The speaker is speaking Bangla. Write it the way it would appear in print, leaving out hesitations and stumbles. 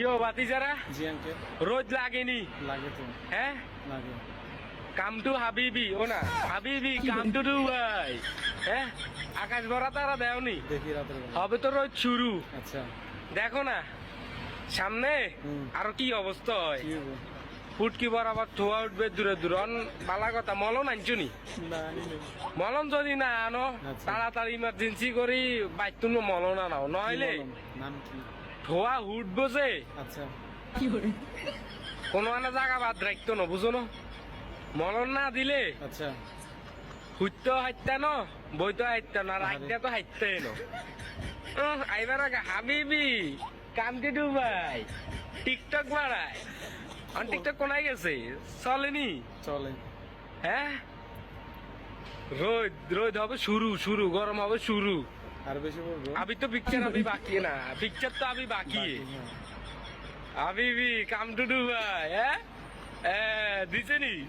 क्यों बाती जरा जी अंकल रोज लागे नहीं लागे तो है लागे কাম টু হাবিবি ও না হাবিবি কাম টু দুবাই হ্যাঁ আকাশ ভরা তারা দেওনি দেখি রাতের বেলা হবে তো রোজ শুরু আচ্ছা দেখো না সামনে হুম। আরো কি অবস্থা হয় কি হবো ফুটকি বরাবর ধোয়া উঠবে দূরে দূরে বালা কথা মলন আনছো নি না আনি নাই। মলন যদি না আনো আচ্ছা। তাড়াতাড়ি ইমার্জেন্সি করি বাইক মলন আনাও কি নইলে বলুন? নাম কি ধোয়া উঠবো যে আচ্ছা কোনো আনা জায়গা বাদ রাখতো না বুঝো না মলন না দিলে আচ্ছা হুইতো হাইতা ন বইতো হাইতা না রাখতে তো হাইতে ন আইবার আগে হাবিবি কামকে ডুবাই টিকটক বাড়ায় আর টিকটক কোনায় গেছে চলেনি চলে হ্যাঁ রোদ রোদ হবে শুরু শুরু গরম হবে শুরু আর বেশি বলবো अभी तो पिक्चर अभी बाकी है ना पिक्चर तो अभी बाकी है বাকি, হ্যাঁ। अभी भी काम टू डू है दिसे नहीं